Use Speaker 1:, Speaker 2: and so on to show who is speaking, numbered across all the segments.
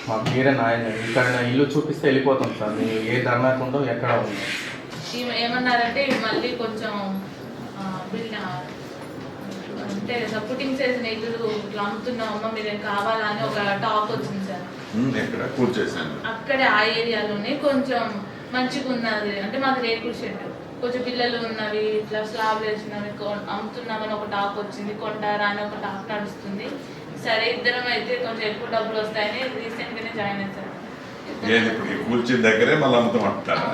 Speaker 1: మాకు మీరే నాయన ఇక్కడ ఇల్లు చూపిస్తే వెళ్ళిపోతాం సార్. మీరు ఏ ధర్నాకుందో ఎక్కడ ఉంది
Speaker 2: ఏమన్నారంటే మళ్ళీ కొంచెం అంటే సపోర్టింగ్ చేసిన ఇల్లు ఇట్లా అమ్ముతున్నామమ్మా మీరేం కావాలా అని ఒక టాక్ వచ్చింది సార్. అక్కడే ఆ ఏరియాలోనే కొంచెం మంచిగా ఉన్నది అంటే మాది రేకుల షెడ్, కొంచెం పిల్లలు ఉన్నవి ఇట్లా స్లాబ్ వేసినవి అమ్ముతున్నామని ఒక టాక్ వచ్చింది. కొంటారా అని ఒక టాక్ నడుస్తుంది. సరే ఇద్దరం అయితే కొంచెం ఎక్కువ డబ్బులు వస్తాయని రీసెంట్ గానే జాయిన్ అయ్యారు.
Speaker 3: కూర్చుని దగ్గరే మళ్ళీ అమ్ముతామంటారా?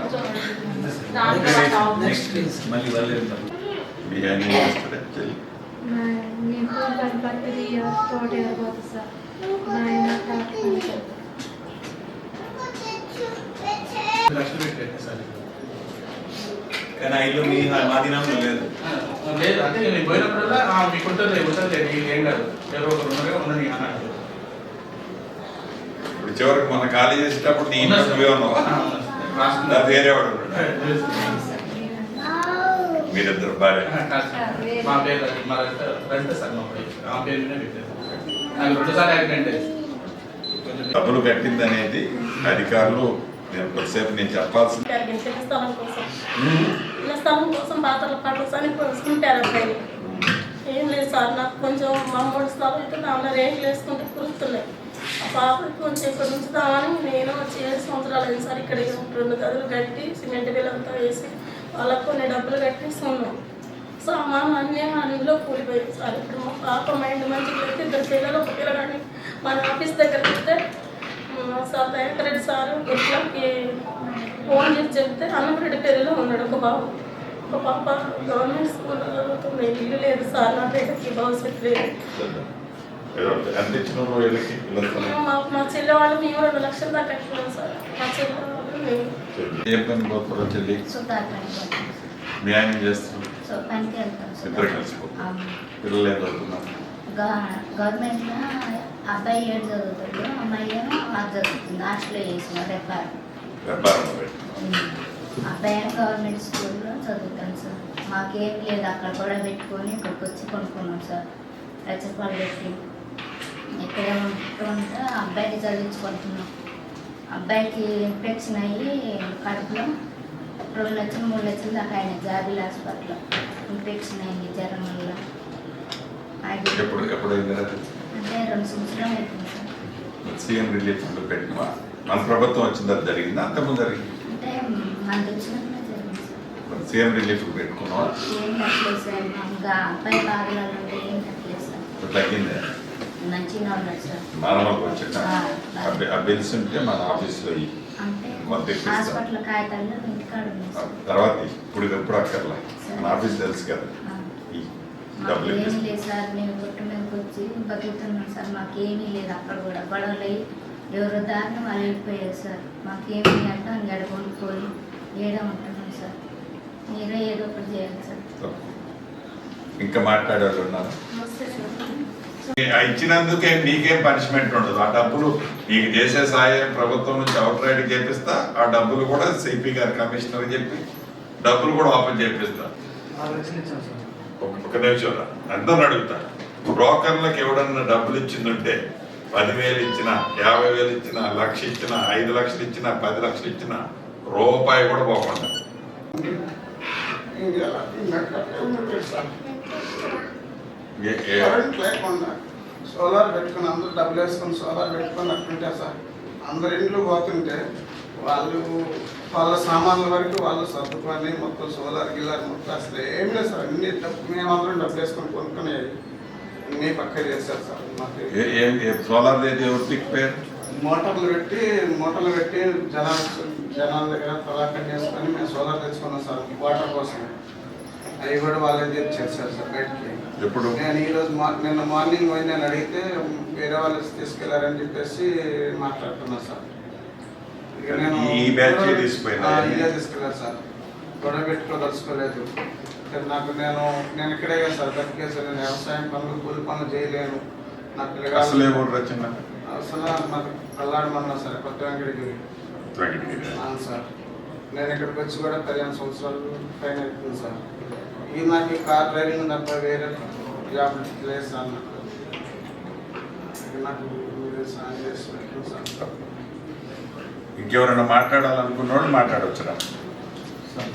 Speaker 4: కానీ ఇల్లు మీ మాదినంలో లేదు
Speaker 5: లేదు అంటే నేను పోయినప్పుడల్లా మీకుంటుంది లేదు ఏం కాదు ఎవరో ఒకరు ఉన్నారుగా ఉన్నది అన్నాడు.
Speaker 3: ఇప్పుడు చివరికి మన ఖాళీ చేసేటప్పుడు నీ ఇంట్లో ఉన్నావా? వేరే వాడు మీరిద్దరు భార్య
Speaker 5: మా పేరు మా రంట సార్ మా పేరు మీద పెట్టారు. నాకు 2 సార్లు యాక్సిడెంట్ అయింది.
Speaker 3: డబ్బులు కట్టింది అనేది అధికారులు నేను కొద్దిసేపు నేను చెప్పాల్సింది.
Speaker 6: స్థలం కోసం పాత్రల పాటలు అని పోసుకుంటారు అబ్బాయి. ఏం లేదు సార్, నాకు కొంచెం మామూలు స్థలం అయితే దానిలో రేట్లు వేసుకుంటే కురుస్తున్నాయి. ఆ పాపకి కొంచెం ఇక్కడ ఉంచుతామని నేను 7 సంవత్సరాలు అయింది సార్. ఇక్కడ 2 గదులు కట్టి సిమెంట్ బిల్లంతా వేసి వాళ్ళకు కొన్ని డబ్బులు కట్టిస్తున్నాం. సామాన్లు అన్నీ అందులో కూలిపోయింది సార్. ఇప్పుడు మా పాప మైండ్ మంచిగా అయితే 2 పిల్లలు ఒక పిల్లగాని మన ఆఫీస్ దగ్గరికి వెళ్తే సార్ దయాకర్ రెడ్డి సార్ ఇట్లాకి ఫోన్ చేసి చెప్తే అన్నపరెడ్డి పేరులో ఉన్నాడు ఒక బాబు. ఒక పాప గవర్నమెంట్ స్కూల్లో చదువుతుంది. ఇల్లు లేదు సార్ నా బిడ్డకి, భవిష్యత్తు లేదు. మా చెల్లె వాళ్ళు మేము 2 లక్షలు దాకా కట్టుకున్నాం సార్. మా చెల్లె వాళ్ళు మేము
Speaker 3: చెల్లి మీ ఆయన చేస్తారు ఇద్దరు కలిసిపోతారు. పిల్లలు ఏం చదువుతున్నారు?
Speaker 7: గవర్నమెంట్ అబ్బాయి 7 చదువుతాడు, అమ్మాయి ఏమో 6 చదువుతుంది. హాస్టల్లో చేసిన
Speaker 3: వ్యాపారంలో
Speaker 7: అబ్బాయి గవర్నమెంట్ స్కూల్లో చదువుతాను సార్. మాకేం లేదు, అక్కడ కూడా పెట్టుకొని ఇక్కడికి వచ్చి కొనుక్కున్నాం సార్. రచ్చపాలు పెట్టి ఇక్కడే ఉంటే అబ్బాయికి చదివించుకుంటున్నాం. అబ్బాయికి ఇన్ఫెక్షన్ అయ్యి కడుపులో 2 లక్షలు 3 లక్షలు దాకా ఆయన జాబిల్ హాస్పిటల్లో ఇన్ఫెక్షన్ అయింది జ్వరం వల్ల. అంటే 2 సంవత్సరాలు అవుతుంది సార్.
Speaker 3: CM relief పెట్టినవా? మన ప్రభుత్వం వచ్చింది అది జరిగిందా? అంతకుముందు జరిగింది
Speaker 7: అంటే మనకు వచ్చినట్లే జరిగింది సార్.
Speaker 3: సీఎం రిలీఫ్ పెట్టుకున్నావా?
Speaker 7: ఏం కట్టలేదు సార్. ఇంకా అబ్బాయి బాధలు ఏం కట్టలేదు సార్.
Speaker 3: తగ్గిందే
Speaker 7: మంచిగా ఉన్నాడు సార్.
Speaker 3: నార్మల్గా వచ్చాక ఆ బిల్స్ ఉంటే మన ఆఫీస్లో
Speaker 7: అంటే హాస్పిటల్ కాగితాల్లో ఇంటికాడ ఉంది సార్.
Speaker 3: తర్వాత ఇప్పుడు అక్కర్లా, మన ఆఫీస్ తెలుసు కదా.
Speaker 7: మాకేమీ లేదు సార్. మేము కొట్టు మీదకి వచ్చి బతుకుతున్నాం సార్. మాకేమీ లేదు. అక్కడ కూడా గొడవలు అయ్యి ఎవరో దారిని వాళ్ళు వెళ్ళిపోయారు సార్. మాకేమీ అంటే అంగడి కొనుక్కొని ఏడా ఉంటున్నాం సార్. మీరే ఏదో ఒకటి చేయాలి సార్.
Speaker 3: ఇంకా మాట్లాడేవాళ్ళు ఉన్నారు? ఇచ్చినందుకే మీకేం పనిష్మెంట్ ఉండదు. ఆ డబ్బులు మీకు చేసే సాయం ప్రభుత్వం నుంచి అవుట్ రైడ్ చేపిస్తా. ఆ డబ్బులు కూడా సిపి గారు కమిషనర్ చెప్పి డబ్బులు కూడా ఓపెన్ చేపిస్తా. ఒక నిమిషం అందరిని అడుగుతా. బ్రోకర్లకు ఎవడన్నా డబ్బులు ఇచ్చిందంటే 10,000 ఇచ్చినా, 50,000 ఇచ్చినా, 1,00,000 ఇచ్చినా, 5 లక్షలు ఇచ్చినా, 10 లక్షలు ఇచ్చినా రూపాయి కూడా పోకుండా
Speaker 8: లేకుండా సోలార్ పెట్టుకుని అందరూ డబ్బులు వేసుకొని సోలార్ పెట్టుకొని అట్టుంటే సార్ అందరు ఇంట్లో పోతుంటే వాళ్ళ సామాన్ల వరకు వాళ్ళు సర్దుకొని మొత్తం సోలార్ గిల్లార్ మొత్తం అసలు ఏం లేదు సార్. అన్ని మేమందరం డబ్బులు వేసుకొని కొనుక్కుని అన్నీ పక్క చేశారు సార్. మాకు
Speaker 3: సోలార్
Speaker 8: మోటార్లు పెట్టి జనాల దగ్గర తలాఖం చేసుకొని మేము సోలార్ తెచ్చుకున్నాం సార్ వాటర్ కోసం. అవి కూడా వాళ్ళే చేశారు సార్ బయటికి.
Speaker 3: ఎప్పుడు
Speaker 8: నేను ఈరోజు నిన్న మార్నింగ్ పోయి నేను అడిగితే వేరే వాళ్ళు తీసుకెళ్లారని చెప్పేసి మాట్లాడుతున్నా సార్. ఇక నేను ఇదే తీసుకెళ్ళాను సార్. గొడవ పెట్టుకోదలుచుకోలేదు. నాకు నేను ఇక్కడే కదా సార్ బతికేసాను. నేను వ్యవసాయం పనులు కూలి పనులు చేయలేను. నాకు
Speaker 3: అసలు
Speaker 8: మాకు కల్లాడమన్నా సార్ కొత్త వెంకటగిరి సార్. నేను ఇక్కడికి వచ్చి కూడా 15 సంవత్సరాలు పైన అవుతుంది సార్. ఈ నాకు ఈ కార్ డ్రైవింగ్ తప్ప వేరే జాబ్ లేదు సార్. నాకు మీరు సాయం చేసి పెట్టండి సార్.
Speaker 3: ఇంకెవరైనా మాట్లాడాలనుకున్న వాళ్ళు మాట్లాడవచ్చురా.
Speaker 1: సార్